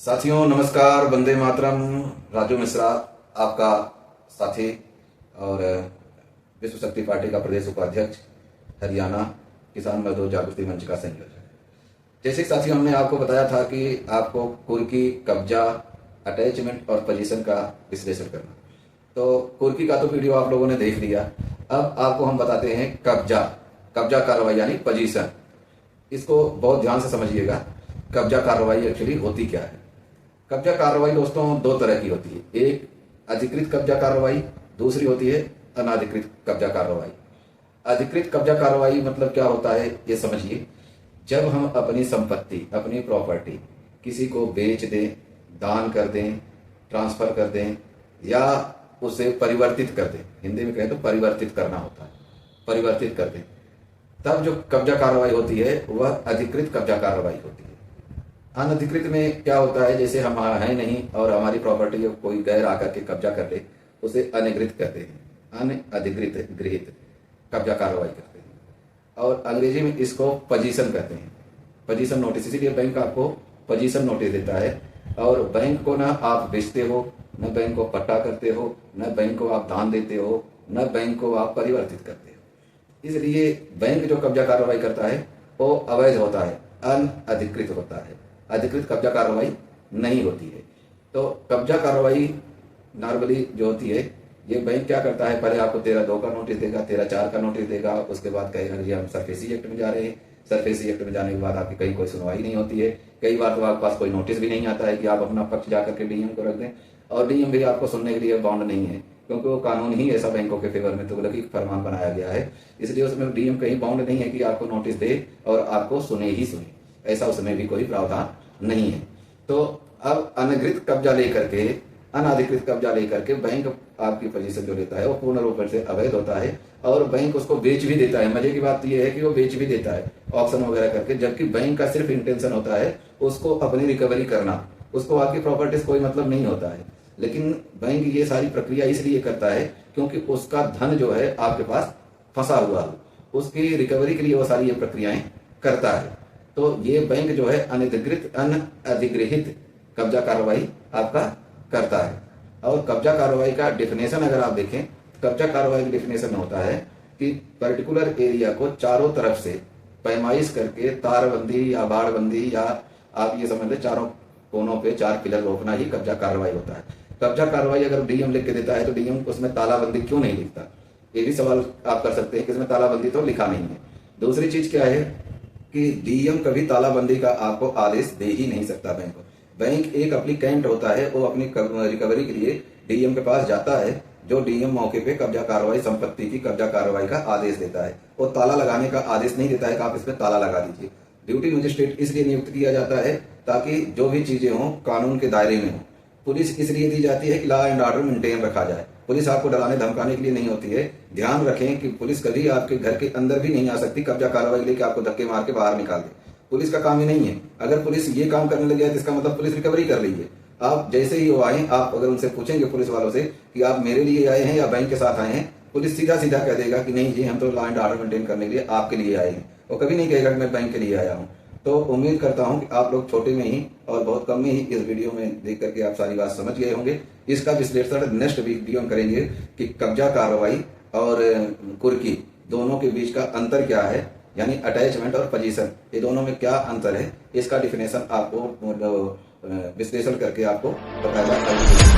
साथियों नमस्कार, वंदे मातरम। राजू मिश्रा आपका साथी और विश्व शक्ति पार्टी का प्रदेश उपाध्यक्ष, हरियाणा किसान मजदूर जागृति मंच का संयोजक। जैसे साथियों हमने आपको बताया था कि आपको कुर्की, कब्जा, अटैचमेंट और पोजीशन का विश्लेषण करना, तो कुर्की का तो वीडियो आप लोगों ने देख लिया। अब आपको हम बताते हैं कब्जा कार्रवाई यानी पोजीशन। इसको बहुत ध्यान से समझिएगा। कब्जा कार्रवाई एक्चुअली होती क्या है। कब्जा कार्रवाई दोस्तों दो तरह की होती है, एक अधिकृत कब्जा कार्रवाई, दूसरी होती है अनाधिकृत कब्जा कार्रवाई। अधिकृत कब्जा कार्रवाई मतलब क्या होता है ये समझिए। जब हम अपनी संपत्ति, अपनी प्रॉपर्टी किसी को बेच दें, दान कर दें, ट्रांसफर कर दें या उसे परिवर्तित कर दें, हिंदी में कहें तो परिवर्तित करना होता है, परिवर्तित कर दें, तब जो कब्जा कार्रवाई होती है वह अधिकृत कब्जा कार्रवाई होती है। अनधिकृत में क्या होता है, जैसे हम हैं नहीं और हमारी प्रॉपर्टी को कोई गैर आकर के कब्जा कर ले, उसे अनधिकृत कहते हैं, अनधिकृत गृहित कब्जा कार्रवाई करते हैं। और अंग्रेजी में इसको पोजीशन कहते हैं, पोजीशन नोटिस। इसीलिए बैंक आपको पोजीशन नोटिस देता है। और बैंक को ना आप बेचते हो, न बैंक को पट्टा करते हो, न बैंक को आप दान देते हो, न बैंक को आप परिवर्तित करते हो। इसलिए बैंक जो कब्जा कार्रवाई करता है वो अवैध होता है, अनधिकृत होता है। अधिकृत कब्जा कार्रवाई नहीं होती है। तो कब्जा कार्रवाई नॉर्मली जो होती है, ये बैंक क्या करता है, पहले आपको 13(2) का नोटिस देगा, 13(4) का नोटिस देगा, उसके बाद कहेगा जी हम सरफेसी एक्ट में जा रहे हैं। सरफेसी एक्ट में जाने के बाद आपकी कहीं कोई सुनवाई नहीं होती है। कई बार तो आपके पास कोई नोटिस भी नहीं आता है कि आप अपना पक्ष जाकर के डीएम को रख दें, और डीएम भी आपको सुनने के लिए बाउंड नहीं है, क्योंकि वो कानून ही ऐसा बैंकों के फेवर में तुगलकी फरमान बनाया गया है। इसलिए उसमें डीएम कहीं बाउंड नहीं है कि आपको नोटिस दे और आपको सुने ही सुने, ऐसा उसमें भी कोई प्रावधान नहीं है। तो अब अनधिकृत कब्जा लेकर के, अनाधिकृत कब्जा लेकर के बैंक आपकी पोजीशन जो लेता है वो पूर्ण रूप से अवैध होता है, और बैंक उसको बेच भी देता है। मजे की बात यह है कि वो बेच भी देता है ऑक्शन वगैरह करके, जबकि बैंक का सिर्फ इंटेंशन होता है उसको अपनी रिकवरी करना, उसको आपकी प्रॉपर्टी से कोई मतलब नहीं होता है। लेकिन बैंक ये सारी प्रक्रिया इसलिए करता है क्योंकि उसका धन जो है आपके पास फंसा हुआ है, उसकी रिकवरी के लिए वो सारी ये प्रक्रियाएं करता है। तो ये बैंक जो है अनधिकृत, अनधिगृहित कब्जा कार्रवाई आपका करता है। और कब्जा कार्रवाई का डेफिनेशन अगर आप देखें, कब्जा कार्रवाई का डेफिनेशन होता है कि पर्टिकुलर एरिया को चारों तरफ से पैमाइश करके तारबंदी या बाड़बंदी, या आप ये समझ लें चारों कोनों पे 4 पिलर रोकना ही कब्जा कार्रवाई होता है। कब्जा कार्रवाई अगर डीएम लिख के देता है तो डीएम उसमें तालाबंदी क्यों नहीं लिखता, ये भी सवाल आप कर सकते हैं कि इसमें तालाबंदी तो लिखा नहीं है। दूसरी चीज क्या है कि डीएम कभी तालाबंदी का आपको आदेश दे ही नहीं सकता। बैंक एक एप्लीकेंट होता है, वो अपनी रिकवरी के लिए डीएम के पास जाता है, जो डीएम मौके पे कब्जा कार्रवाई, संपत्ति की कब्जा कार्रवाई का आदेश देता है। वो ताला लगाने का आदेश नहीं देता है कि आप इसमें ताला लगा दीजिए। ड्यूटी मजिस्ट्रेट इसलिए नियुक्त किया जाता है ताकि जो भी चीजें हों कानून के दायरे में हो। पुलिस इसलिए दी जाती है कि लॉ एंड ऑर्डर मेंटेन रखा जाए। पुलिस आपको डराने धमकाने के लिए नहीं होती है। ध्यान रखें कि पुलिस कभी आपके घर के अंदर भी नहीं आ सकती कब्जा कार्रवाई के लिए कि आपको धक्के मार के बाहर निकाल दे। पुलिस का काम ही नहीं है। अगर पुलिस ये काम करने लग जाए तो इसका मतलब पुलिस रिकवरी कर रही है। आप जैसे ही वो आए, आप अगर उनसे पूछेंगे पुलिस वालों से कि आप मेरे लिए आए हैं या बैंक के साथ आए हैं, पुलिस सीधा सीधा कह देगा कि नहीं जी हम तो लॉ एंड ऑर्डर मेंटेन करने के लिए आपके लिए आए हैं। वो कभी नहीं कहेगा कि मैं बैंक के लिए आया हूँ। तो उम्मीद करता हूं कि आप लोग छोटे में ही और बहुत कम में ही इस वीडियो में देख करके आप सारी बात समझ गए होंगे। इसका विश्लेषण नेक्स्ट वीडियो में करेंगे कि कब्जा कार्रवाई और कुर्की दोनों के बीच का अंतर क्या है, यानी अटैचमेंट और पोजीशन, ये दोनों में क्या अंतर है, इसका डिफिनेशन आपको विश्लेषण करके आपको बताया जाएगा।